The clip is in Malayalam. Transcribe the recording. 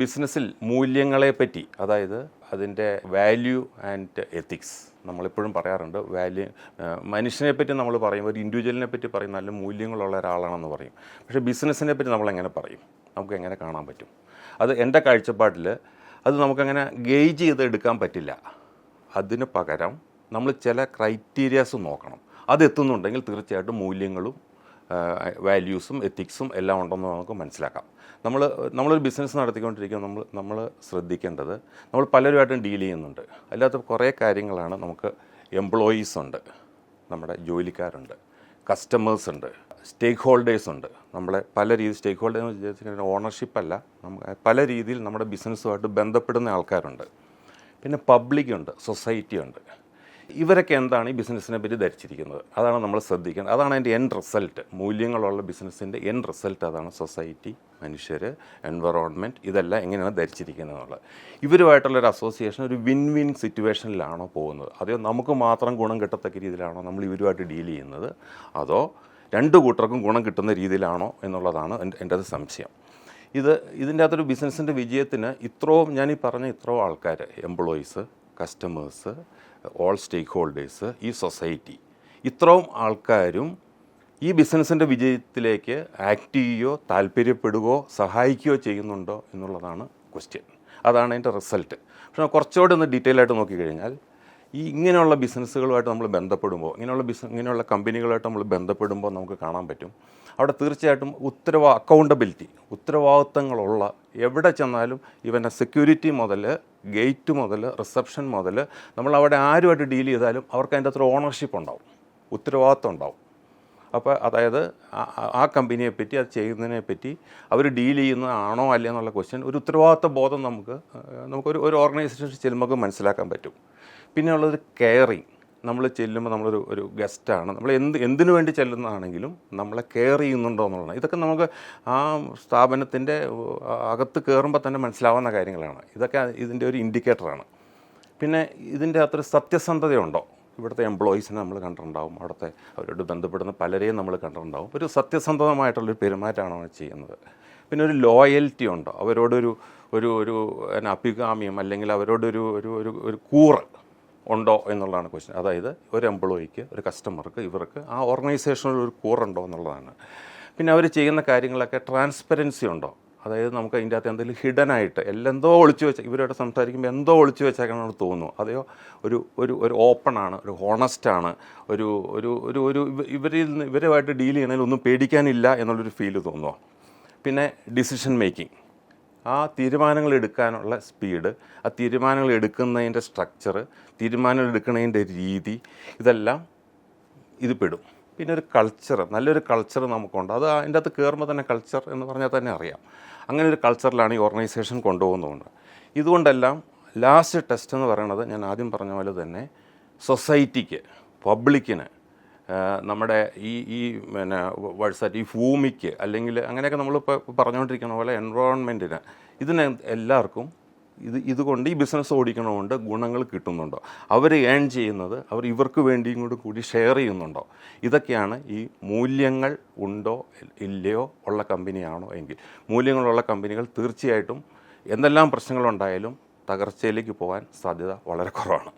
ബിസിനസ്സിൽ മൂല്യങ്ങളെപ്പറ്റി, അതായത് അതിൻ്റെ വാല്യൂ ആൻഡ് എത്തിക്സ്, നമ്മളിപ്പോഴും പറയാറുണ്ട്. മനുഷ്യനെ പറ്റി നമ്മൾ പറയും, ഒരു ഇൻഡിവിജ്വലിനെ പറ്റി പറയും നല്ല മൂല്യങ്ങളുള്ള ഒരാളാണെന്ന് പറയും. പക്ഷേ ബിസിനസ്സിനെ പറ്റി നമ്മളെങ്ങനെ പറയും? നമുക്ക് എങ്ങനെ കാണാൻ പറ്റും? അത് എൻ്റെ കാഴ്ചപ്പാടിൽ അത് നമുക്കങ്ങനെ ഗേജ് ചെയ്ത് എടുക്കാൻ പറ്റില്ല. അതിന് പകരം നമ്മൾ ചില ക്രൈറ്റീരിയാസ് നോക്കണം. അതെത്തുന്നുണ്ടെങ്കിൽ തീർച്ചയായിട്ടും മൂല്യങ്ങളും വാല്യൂസും എത്തിക്സും എല്ലാം ഉണ്ടെന്ന് നമുക്ക് മനസ്സിലാക്കാം. നമ്മളൊരു ബിസിനസ് നടത്തിക്കൊണ്ടിരിക്കുമ്പോൾ നമ്മൾ ശ്രദ്ധിക്കേണ്ടത്, നമ്മൾ പലരുമായിട്ടും ഡീൽ ചെയ്യുന്നുണ്ട്. അല്ലാത്ത കുറേ കാര്യങ്ങളാണ്. നമുക്ക് എംപ്ലോയീസ് ഉണ്ട്, നമ്മുടെ ജോലിക്കാരുണ്ട്, കസ്റ്റമേഴ്സ് ഉണ്ട്, സ്റ്റേക്ക് ഹോൾഡേഴ്സ് ഉണ്ട്. നമ്മളെ പല രീതിയിൽ സ്റ്റേക്ക് ഹോൾഡേഴ്സ് വിചാരിച്ചിട്ട് ഓണർഷിപ്പല്ല, പല രീതിയിൽ നമ്മുടെ ബിസിനസ്സുമായിട്ട് ബന്ധപ്പെടുന്ന ആൾക്കാരുണ്ട്. പിന്നെ പബ്ലിക് ഉണ്ട്, സൊസൈറ്റി ഉണ്ട്. ഇവരൊക്കെ എന്താണ് ഈ ബിസിനസ്സിനെ പറ്റി ധരിച്ചിരിക്കുന്നത്? അതാണ് നമ്മൾ ശ്രദ്ധിക്കുന്നത്. അതാണ് അതിൻ്റെ എൻഡ് റിസൾട്ട്. മൂല്യങ്ങളുള്ള ബിസിനസ്സിൻ്റെ എൻഡ് റിസൾട്ട് അതാണ്. സൊസൈറ്റി, മനുഷ്യർ, എൻവറോൺമെൻറ്റ്, ഇതെല്ലാം എങ്ങനെയാണ് ധരിച്ചിരിക്കുന്നത് എന്നുള്ളത്. ഇവരുമായിട്ടുള്ളൊരു അസോസിയേഷൻ ഒരു വിൻ വിൻ സിറ്റുവേഷനിലാണോ പോകുന്നത്? അതോ നമുക്ക് മാത്രം ഗുണം കിട്ടത്തക്ക രീതിയിലാണോ നമ്മൾ ഇവരുമായിട്ട് ഡീൽ ചെയ്യുന്നത്? അതോ രണ്ട് കൂട്ടർക്കും ഗുണം കിട്ടുന്ന രീതിയിലാണോ എന്നുള്ളതാണ് എൻ്റെ അത് സംശയം. ഇതിൻ്റെ അകത്തൊരു ബിസിനസ്സിൻ്റെ വിജയത്തിന് ഞാനീ പറഞ്ഞ ഇത്രയും ആൾക്കാർ, എംപ്ലോയീസ്, കസ്റ്റമേഴ്സ്, ഓൾ സ്റ്റേക്ക് ഹോൾഡേഴ്സ്, ഈ സൊസൈറ്റി, ഇത്രയും ആൾക്കാരും ഈ ബിസിനസ്സിൻ്റെ വിജയത്തിലേക്ക് ആക്ട് ചെയ്യുകയോ താല്പര്യപ്പെടുകയോ സഹായിക്കുകയോ ചെയ്യുന്നുണ്ടോ എന്നുള്ളതാണ് ക്വസ്റ്റ്യൻ. അതാണ് അതിൻ്റെ റിസൾട്ട്. പക്ഷേ കുറച്ചുകൂടെ ഒന്ന് ഡീറ്റെയിൽ ആയിട്ട് നോക്കിക്കഴിഞ്ഞാൽ, ഇങ്ങനെയുള്ള ബിസിനസ്സുകളുമായിട്ട് നമ്മൾ ബന്ധപ്പെടുമ്പോൾ, ഇങ്ങനെയുള്ള കമ്പനികളുമായിട്ട് നമ്മൾ ബന്ധപ്പെടുമ്പോൾ നമുക്ക് കാണാൻ പറ്റും, അവിടെ തീർച്ചയായിട്ടും അക്കൗണ്ടബിലിറ്റി, ഉത്തരവാദിത്തങ്ങളുള്ള, എവിടെ ചെന്നാലും ഇവൻ്റെ സെക്യൂരിറ്റി മുതൽ, ഗേറ്റ് മുതൽ, റിസപ്ഷൻ മുതൽ, നമ്മളവിടെ ആരുമായിട്ട് ഡീൽ ചെയ്താലും അവർക്ക് അതിൻ്റെ അത്ര ഓണർഷിപ്പ് ഉണ്ടാവും, ഉത്തരവാദിത്തം ഉണ്ടാവും. അപ്പോൾ അതായത് ആ കമ്പനിയെ പറ്റി, അത് ചെയ്യുന്നതിനെ പറ്റി, അവർ ഡീൽ ചെയ്യുന്നതാണോ അല്ല എന്നുള്ള ക്വസ്റ്റ്യൻ, ഒരു ഉത്തരവാദിത്ത ബോധം നമുക്കൊരു ഓർഗനൈസേഷൻ ചെല്ലുമ്പോൾ മനസ്സിലാക്കാൻ പറ്റും. പിന്നെ ഉള്ളത് കെയറിങ്. നമ്മൾ ചെല്ലുമ്പോൾ നമ്മളൊരു ഗസ്റ്റാണ്, നമ്മൾ എന്തിനു വേണ്ടി ചെല്ലുന്നതാണെങ്കിലും നമ്മളെ കെയർ ചെയ്യുന്നുണ്ടോ എന്നുള്ളതാണ്. ഇതൊക്കെ നമുക്ക് ആ സ്ഥാപനത്തിൻ്റെ അകത്ത് കയറുമ്പോൾ തന്നെ മനസ്സിലാവുന്ന കാര്യങ്ങളാണ്. ഇതൊക്കെ ഇതിൻ്റെ ഒരു ഇൻഡിക്കേറ്ററാണ്. പിന്നെ ഇതിൻ്റെ അകത്തൊരു സത്യസന്ധതയുണ്ടോ? ഇവിടുത്തെ എംപ്ലോയീസിനെ നമ്മൾ കണ്ടിട്ടുണ്ടാവും, അവിടുത്തെ അവരോട് ബന്ധപ്പെടുന്ന പലരെയും നമ്മൾ കണ്ടിട്ടുണ്ടാവും. ഒരു സത്യസന്ധമായിട്ടുള്ളൊരു പെരുമാറ്റമാണോ ചെയ്യുന്നത്? പിന്നെ ഒരു ലോയൽറ്റി ഉണ്ടോ? അവരോടൊരു അഭികാമ്യം, അല്ലെങ്കിൽ അവരോടൊരു കൂറ് ഉണ്ടോ എന്നുള്ളതാണ് ക്വസ്റ്റ്യൻ. അതായത് ഒരു എംപ്ലോയിക്ക്, ഒരു കസ്റ്റമർക്ക്, ഇവർക്ക് ആ ഓർഗനൈസേഷനിൽ ഒരു കൂറുണ്ടോ എന്നുള്ളതാണ്. പിന്നെ അവർ ചെയ്യുന്ന കാര്യങ്ങളൊക്കെ ട്രാൻസ്പെറൻസി ഉണ്ടോ? അതായത് നമുക്ക് അതിൻ്റെ അകത്ത് എന്തെങ്കിലും ഹിഡനായിട്ട് എന്തോ ഒളിച്ചു വെച്ച, ഇവരോട് സംസാരിക്കുമ്പോൾ എന്തോ ഒളിച്ചു വെച്ചേക്കണമെന്ന് തോന്നുന്നു. അതെയോ ഒരു ഓപ്പണാണ്, ഒരു ഹോണസ്റ്റാണ്, ഇവരുമായിട്ട് ഡീൽ ചെയ്യണമെങ്കിൽ ഒന്നും പേടിക്കാനില്ല എന്നുള്ളൊരു ഫീല് തോന്നുമോ? പിന്നെ ഡിസിഷൻ മേക്കിംഗ്, ആ തീരുമാനങ്ങൾ എടുക്കാനുള്ള സ്പീഡ്, ആ തീരുമാനങ്ങൾ എടുക്കുന്നതിൻ്റെ സ്ട്രക്ചർ, തീരുമാനങ്ങൾ എടുക്കുന്നതിൻ്റെ രീതി, ഇതെല്ലാം ഇത് പെടും. പിന്നെ ഒരു കൾച്ചർ, നല്ലൊരു കൾച്ചർ നമുക്കുണ്ട്. അത് അതിൻ്റെ അകത്ത് കയറുമ്പോൾ തന്നെ കൾച്ചർ എന്ന് പറഞ്ഞാൽ തന്നെ അറിയാം. അങ്ങനെ ഒരു കൾച്ചറിലാണ് ഈ ഓർഗനൈസേഷൻ കൊണ്ടുപോകുന്നതുകൊണ്ട്. ഇതുകൊണ്ടെല്ലാം ലാസ്റ്റ് ടെസ്റ്റ് എന്ന് പറയുന്നത്, ഞാൻ ആദ്യം പറഞ്ഞ പോലെ തന്നെ, സൊസൈറ്റിക്ക്, പബ്ലിക്കിന്, നമ്മുടെ ഈ ഭൂമിക്ക്, അല്ലെങ്കിൽ അങ്ങനെയൊക്കെ നമ്മളിപ്പോൾ പറഞ്ഞുകൊണ്ടിരിക്കുന്ന പോലെ എൻവറോൺമെൻറ്റിന്, ഇതിന് എല്ലാവർക്കും ഇതുകൊണ്ട് ഈ ബിസിനസ് ഓടിക്കണതുകൊണ്ട് ഗുണങ്ങൾ കിട്ടുന്നുണ്ടോ? അവർ ഏൺ ചെയ്യുന്നത് അവർ ഇവർക്ക് വേണ്ടിയും കൂടി ഷെയർ ചെയ്യുന്നുണ്ടോ? ഇതൊക്കെയാണ് ഈ മൂല്യങ്ങൾ ഉണ്ടോ ഇല്ലയോ ഉള്ള കമ്പനിയാണോ എങ്കിൽ. മൂല്യങ്ങളുള്ള കമ്പനികൾ തീർച്ചയായിട്ടും എന്തെല്ലാം പ്രശ്നങ്ങളുണ്ടായാലും തകർച്ചയിലേക്ക് പോകാൻ സാധ്യത വളരെ കുറവാണ്.